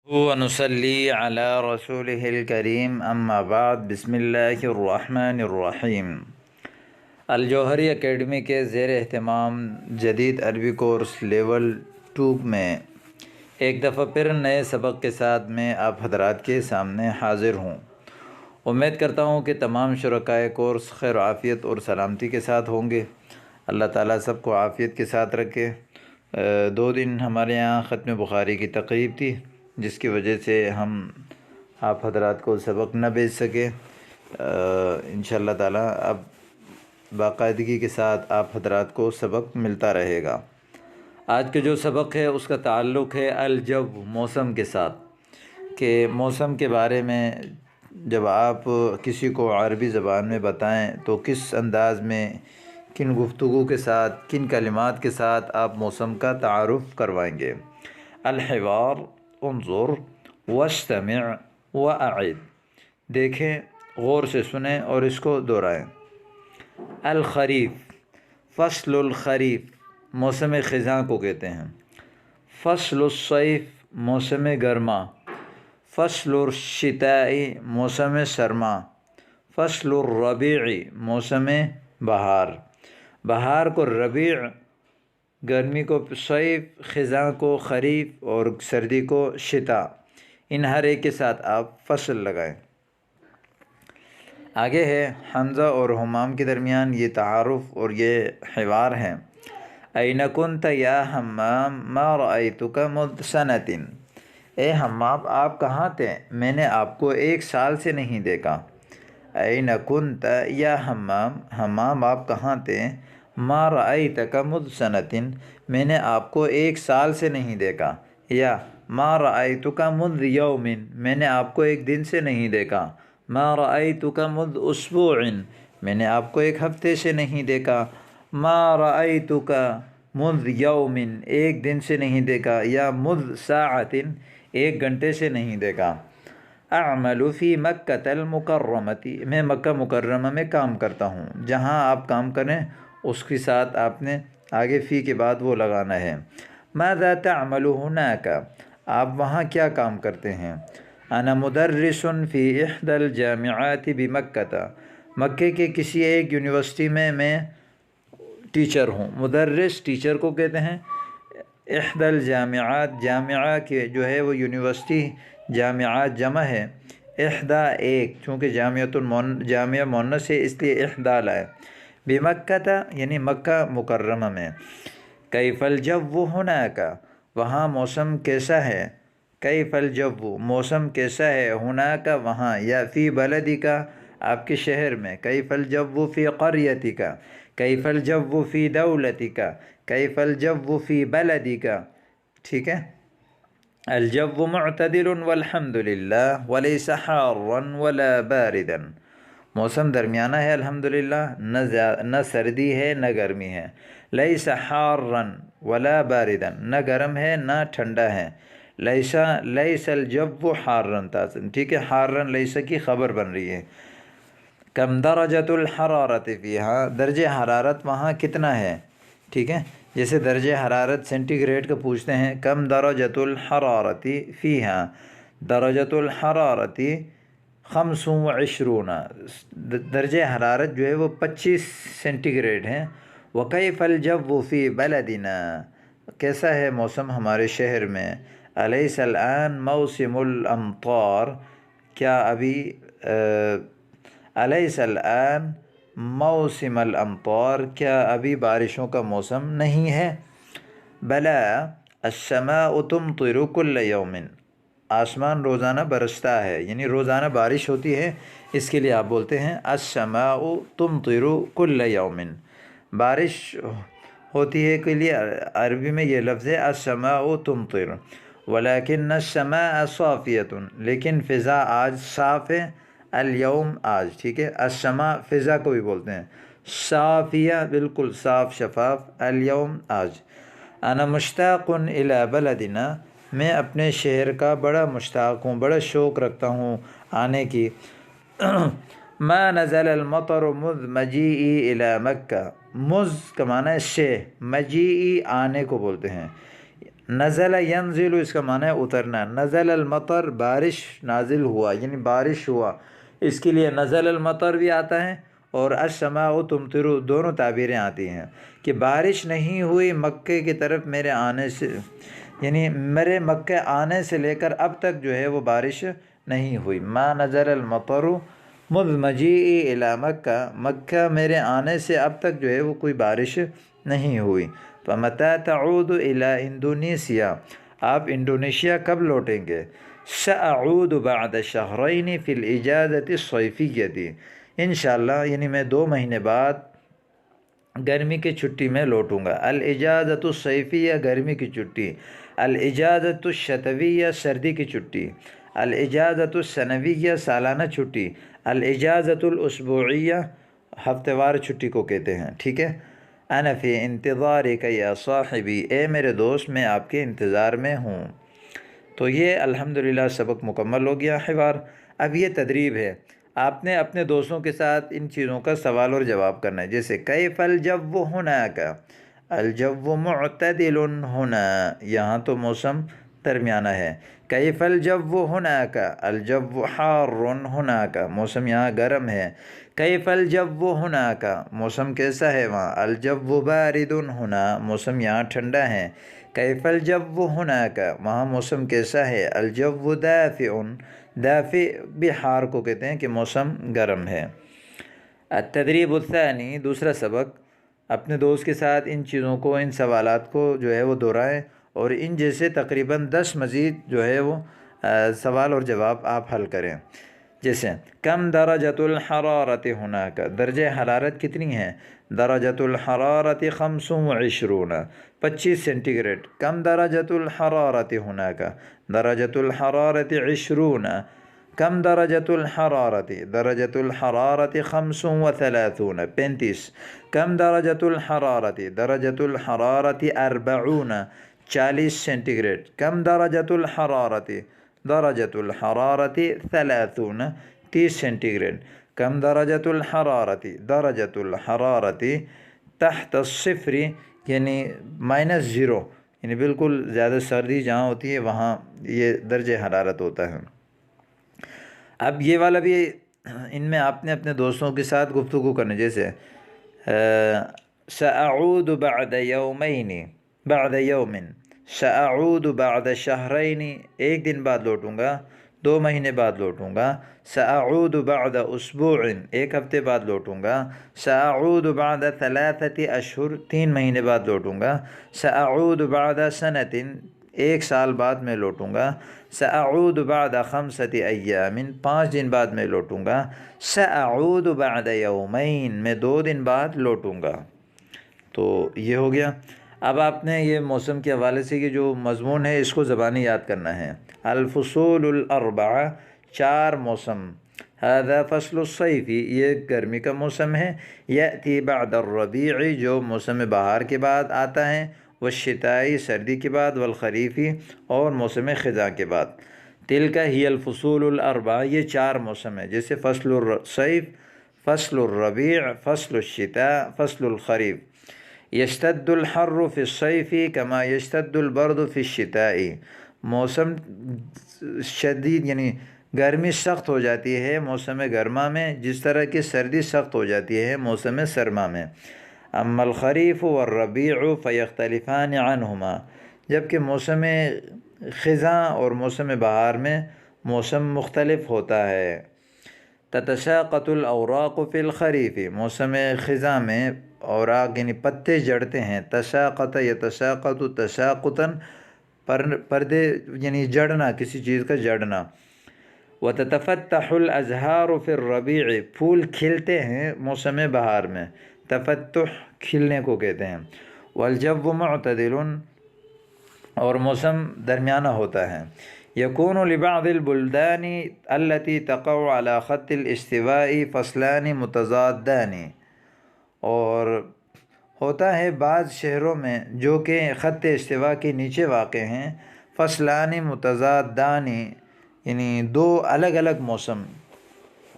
ونصلي على رسوله الكريم اما بعد بسم اللہ الرحمن الرحیم۔ الجوہری اکیڈمی کے زیر اہتمام جدید عربی کورس لیول 2 میں ایک دفعہ پھر نئے سبق کے ساتھ میں آپ حضرات کے سامنے حاضر ہوں۔ امید کرتا ہوں کہ تمام شرکائے کورس خیر و عافیت اور سلامتی کے ساتھ ہوں گے۔ اللہ تعالیٰ سب کو عافیت کے ساتھ رکھے۔ 2 دن ہمارے یہاں ختم بخاری کی تقریب تھی، جس کی وجہ سے ہم آپ حضرات کو سبق نہ بھیج سکے۔ انشاءاللہ تعالیٰ اب باقاعدگی کے ساتھ آپ حضرات کو سبق ملتا رہے گا۔ آج کے جو سبق ہے اس کا تعلق ہے الجو، موسم کے ساتھ، کہ موسم کے بارے میں جب آپ کسی کو عربی زبان میں بتائیں تو کس انداز میں، کن گفتگو کے ساتھ، کن کلمات کے ساتھ آپ موسم کا تعارف کروائیں گے۔ الحوار، انظر واستمع واعد، دیکھیں، غور سے سنیں اور اس کو دہرائیں۔ الخریف، فصل الخریف موسم خزاں کو کہتے ہیں۔ فصل الصیف موسم گرما۔ فصل الشتاء موسم سرما۔ فصل الربیع موسم بہار۔ بہار کو ربیع، گرمی کو صیف، خزاں کو خریف اور سردی کو شتاء، ان ہر ایک کے ساتھ آپ فصل لگائیں۔ آگے ہے حمزہ اور حمام کے درمیان یہ تعارف اور یہ حوار ہے۔ این کنت یا حمام ما رأیتک منذ سنۃ، اے حمام آپ کہاں تھے، میں نے آپ کو 1 سال سے نہیں دیکھا۔ این کنت یا حمام، حمام آپ کہاں تھے، ما رأیتک منذ سنۃ، میں نے آپ کو 1 سال سے نہیں دیکھا، یا ما رأیتک منذ یوم، میں نے آپ کو 1 دن سے نہیں دیکھا۔ ما رأیتک منذ اسبوع، میں نے آپ کو 1 ہفتے سے نہیں دیکھا۔ ما رأیتک منذ یوم، 1 دن سے نہیں دیکھا، یا منذ ساعۃ، 1 گھنٹے سے نہیں دیکھا۔ اعمل فی مکۃ المکرمۃ، میں مکہ مکرمہ میں کام کرتا ہوں۔ جہاں آپ کام کریں اس کے ساتھ آپ نے آگے فی کے بعد وہ لگانا ہے۔ ماذا تعمل ہناک، آپ وہاں کیا کام کرتے ہیں۔ انا مدرس فی احدى الجامعات بمکہ، مکے کے کسی ایک یونیورسٹی میں ٹیچر ہوں۔ مدرس ٹیچر کو کہتے ہیں۔ احدى الجامعات، جامعہ کے جو ہے وہ یونیورسٹی، جامعات جمع ہے، احدى ایک، چونکہ جامعہ مؤنث ہے اس لیے احدى لائے۔ بمکہ یعنی مکہ مکرمہ میں۔ کیف الجو ہناک، وہاں موسم کیسا ہے۔ کیف الجو، موسم کیسا ہے، ہناک وہاں، یا فی بلدک، آپ کے شہر میں۔ کیف الجو فی قریتک، کیف الجو فی دولتک، کیف الجو فی بلدک، ٹھیک ہے۔ الجو معتدل والحمد للہ ولیس حارا ولا باردا، موسم درمیانہ ہے الحمدللہ، نہ سردی ہے نہ گرمی ہے۔ لیس حارا ولا باردا، نہ گرم ہے نہ ٹھنڈا ہے۔ لیس الجو حارا، ٹھیک ہے، حارا لیس کی خبر بن رہی ہے۔ کم درجۃ الحرارت فیہا، درجہ حرارت وہاں کتنا ہے، ٹھیک ہے۔ جیسے درجہ حرارت سینٹی گریڈ کا پوچھتے ہیں، کم درجۃ الحرارت فیہا، درجۃ الحرارت 25، درجہ حرارت جو ہے وہ 25 سینٹی گریڈ ہے۔ وکیف الجو فی بلدنا، کیسا ہے موسم ہمارے شہر میں۔ الیس الآن موسم الامطار، کیا ابھی الیس الآن موسم الامطار، کیا ابھی بارشوں کا موسم نہیں ہے۔ بلا السماء تمطر کل یوم، آسمان روزانہ برستا ہے، یعنی روزانہ بارش ہوتی ہے، اس کے لیے آپ بولتے ہیں السماء تمطر کل یوم، بارش ہوتی ہے کے لیے عربی میں یہ لفظ ہے السماء تمطر۔ ولکن السماء صافیۃ، لیکن فضا آج صاف ہے، اليوم آج، ٹھیک ہے۔ السماء فضا کو بھی بولتے ہیں، صافیہ بالکل صاف شفاف، اليوم آج۔ انا مشتاق الی بلدنا، میں اپنے شہر کا بڑا مشتاق ہوں، بڑا شوق رکھتا ہوں آنے کی۔ ما نزل المطر مذ مجیئی الی مکہ، مذ کا معنی ہے سے، مجیئی آنے کو بولتے ہیں، نزل ینزل اس کا معنی ہے اترنا، نزل المطر بارش نازل ہوا یعنی بارش ہوا، اس کے لیے نزل المطر بھی آتا ہے اور السماء تمطر دونوں تعبیریں آتی ہیں کہ بارش نہیں ہوئی مکے کی طرف میرے آنے سے، یعنی میرے مکہ آنے سے لے کر اب تک جو ہے وہ بارش نہیں ہوئی۔ ما نزل المطر مذ مجیئی الی مکہ، مکہ میرے آنے سے اب تک جو ہے وہ کوئی بارش نہیں ہوئی۔ فمتی تعود الی انڈونیسیا، آپ انڈونیشیا کب لوٹیں گے؟ سأعود بعد شہرین فی الاجازۃ الصیفیۃ، انشاءاللہ یعنی میں 2 مہینے بعد گرمی کی چھٹی میں لوٹوں گا۔ الاجازۃ الصیفیہ گرمی کی چھٹی، الاجازۃ الشتویہ سردی کی چھٹی، الاجازۃ السنویہ سالانہ چھٹی، الاجازۃ الاسبوعیہ ہفتہ وار چھٹی کو کہتے ہیں، ٹھیک ہے۔ انا فی انتظارک یا صاحبی، اے میرے دوست میں آپ کے انتظار میں ہوں۔ تو یہ الحمدللہ سبق مکمل ہو گیا حوار۔ اب یہ تدریب ہے، آپ نے اپنے دوستوں کے ساتھ ان چیزوں کا سوال اور جواب کرنا ہے، جیسے کیف الجو ہناک، الجو معتدل ہونا، یہاں تو موسم درمیانہ ہے۔ کیف الجو ہناک، الجو حار ہناک، موسم یہاں گرم ہے۔ کیف الجو ہناک، موسم کیسا ہے وہاں؟ الجو بارد ہونا، موسم یہاں ٹھنڈا ہے۔ کیف الجو ہناک، وہاں موسم کیسا ہے؟ الجو دافئ، دافئ بھی حار کو کہتے ہیں کہ موسم گرم ہے۔ التدریب الثانی، دوسرا سبق، اپنے دوست کے ساتھ ان چیزوں کو، ان سوالات کو جو ہے وہ دہرائیں اور ان جیسے تقریباً 10 مزید جو ہے وہ سوال اور جواب آپ حل کریں، جیسے کم درجۃ الحرارت ہناک، درجہ حرارت کتنی ہے؟ درجۃ الحرارت 25، 25 سینٹی گریڈ۔ کم درجۃ الحرارت ہناک، درجۃ الحرارت 20۔ کم درجۃ الحرارت، درجۃ الحرارت 35، 35۔ کم درجۃ الحرارت، درجۃ الحرارت 40، 40 سینٹی گریڈ۔ کم درجۃ الحرارت، درجۃ الحرارت 30، 30 سینٹی گریڈ۔ کم درجۃ الحرارت، درجۃ الحرارت تحت الصفر، یعنی -0، یعنی بالکل زیادہ سردی جہاں ہوتی ہے وہاں یہ درجہ حرارت ہوتا ہے۔ اب یہ والا بھی ان میں آپ نے اپنے دوستوں کے ساتھ گفتگو کرنے، جیسے سأعود بعد یومین، بعد یوم، سأعود بعد شہرین، 1 دن بعد لوٹوں گا، 2 مہینے بعد لوٹوں گا۔ سأعود بعد اسبوع، 1 ہفتے بعد لوٹوں گا۔ سأعود بعد 3 اشہر، 3 مہینے بعد لوٹوں گا۔ سأعود بعد سنۃ، 1 سال بعد میں لوٹوں گا۔ سأعود بعد 5 ایام، 5 دن بعد میں لوٹوں گا۔ سأعود بعد یومین، میں 2 دن بعد لوٹوں گا۔ تو یہ ہو گیا۔ اب آپ نے یہ موسم کے حوالے سے یہ جو مضمون ہے اس کو زبانی یاد کرنا ہے۔ الفصول الاربعہ، 4 موسم۔ هذا فصل الصیف، یہ گرمی کا موسم ہے۔ یأتی بعد الربیع، جو موسم بہار کے بعد آتا ہے۔ والشتائی، سردی کے بعد۔ والخریفی، اور موسم خزاں کے بعد۔ تلک ہی الفصول الاربعہ، یہ 4 موسم ہے، جیسے فصل الصیف، فصل الربیع، فصل الشتاء، فصل الخریف۔ یشتد الحر فی الصیف کما یشتد البرد فی الشتاء، موسم شدید یعنی گرمی سخت ہو جاتی ہے موسم گرما میں، جس طرح کہ سردی سخت ہو جاتی ہے موسم سرما میں۔ اما الخریف والربیع فیختلفان عنہما، جبکہ موسم خزاں اور موسم بہار میں موسم مختلف ہوتا ہے۔ تتساقط الاوراق فی الخریف، موسم خزاں میں اوراق یعنی پتے جڑتے ہیں۔ تساقط یتساقط تساقطاً، پردے یعنی جڑنا، کسی چیز کا جڑنا۔ وتتفتح الازہار فی الربیع، پھول کھلتے ہیں موسم بہار میں، تفتح کھلنے کو کہتے ہیں۔ والجو معتدل، اور موسم درمیانہ ہوتا ہے۔ یکون لبعض البلدان التي تقع على خط الاستواء فصلان متضادان، اور ہوتا ہے بعض شہروں میں جو کہ خط استوا کے نیچے واقع ہیں، فصلان متضادان، یعنی 2 الگ الگ موسم،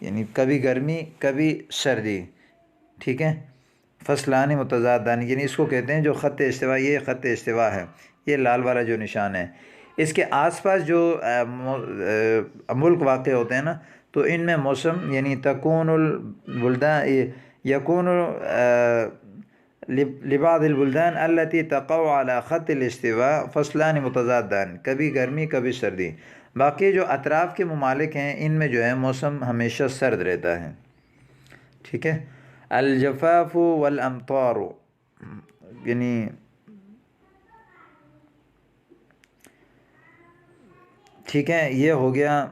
یعنی کبھی گرمی کبھی سردی، ٹھیک ہے۔ فصلان متضادان، یعنی اس کو کہتے ہیں جو خط استوا، یہ خط استوا ہے، یہ لال والا جو نشان ہے، اس کے آس پاس جو ملک واقع ہوتے ہیں نا، تو ان میں موسم یعنی تکون البلدان یکون لبعض البلدان التي تقع على خط الاستواء فصلان متضادان، کبھی گرمی کبھی سردی۔ باقی جو اطراف کے ممالک ہیں ان میں جو ہے موسم ہمیشہ سرد رہتا ہے، ٹھیک ہے۔ الجفاف والامطار، یعنی ٹھیک ہے، یہ ہو گیا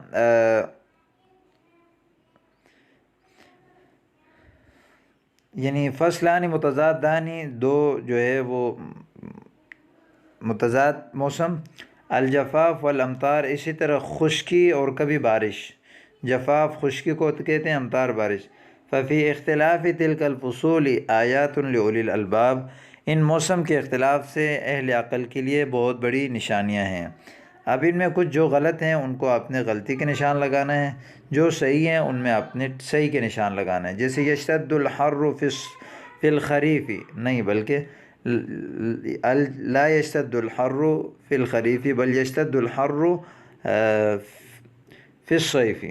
یعنی فصلان متضادانی، دو جو ہے وہ متضاد موسم، الجفاف والامطار، اسی طرح خشکی اور کبھی بارش، جفاف خشکی کو کہتے ہیں، امطار بارش۔ ففی اختلاف تلک الفصول آیات لأولی الالباب، ان موسم کے اختلاف سے اہل عقل کے لیے بہت بڑی نشانیاں ہیں۔ اب ان میں کچھ جو غلط ہیں ان کو اپنے غلطی کے نشان لگانا ہے، جو صحیح ہیں ان میں اپنے صحیح کے نشان لگانا ہے۔ جیسے یشتد الحر فی الخریف، نہیں بلکہ لا یشتد الحر فی الخریف بل یشتد الحر فی الصیف،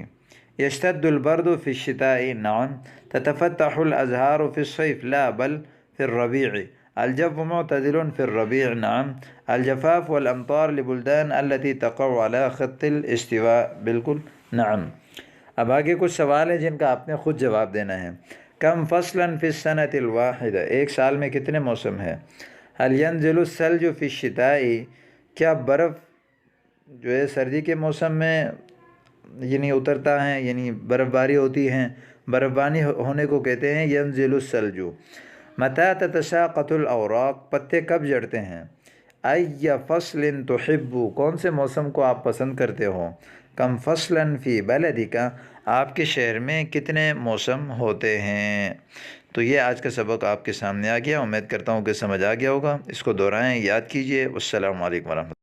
یشتد البرد فی الشتاء، نعم، تتفتح الازہار فی الصیف لا بل فی الربیع، الجو معتدل فی الربیع، نعم، الجفاف والامطار لبلدان التي تقع على خط الاستواء، بالکل، نعم۔ اب آگے کچھ سوال ہیں جن کا آپ نے خود جواب دینا ہے۔ کم فصلا فی السنة الواحدہ، ایک سال میں کتنے موسم ہے؟ هل ينزل الثلج فی الشتاء، کیا برف جو ہے سردی کے موسم میں یعنی اترتا ہے، یعنی برف باری ہوتی ہے، برف باری ہونے کو کہتے ہیں ینزل الثلج۔ متى تتساقط الاوراق، پتے کب جھڑتے ہیں؟ ای فصل تحب، کون سے موسم کو آپ پسند کرتے ہو؟ کم فصلا فی بلدک، آپ کے شہر میں کتنے موسم ہوتے ہیں؟ تو یہ آج کا سبق آپ کے سامنے آ گیا، امید کرتا ہوں کہ سمجھ آ گیا ہوگا۔ اس کو دہرائیں، یاد کیجئے۔ والسلام علیکم ورحمۃ اللہ۔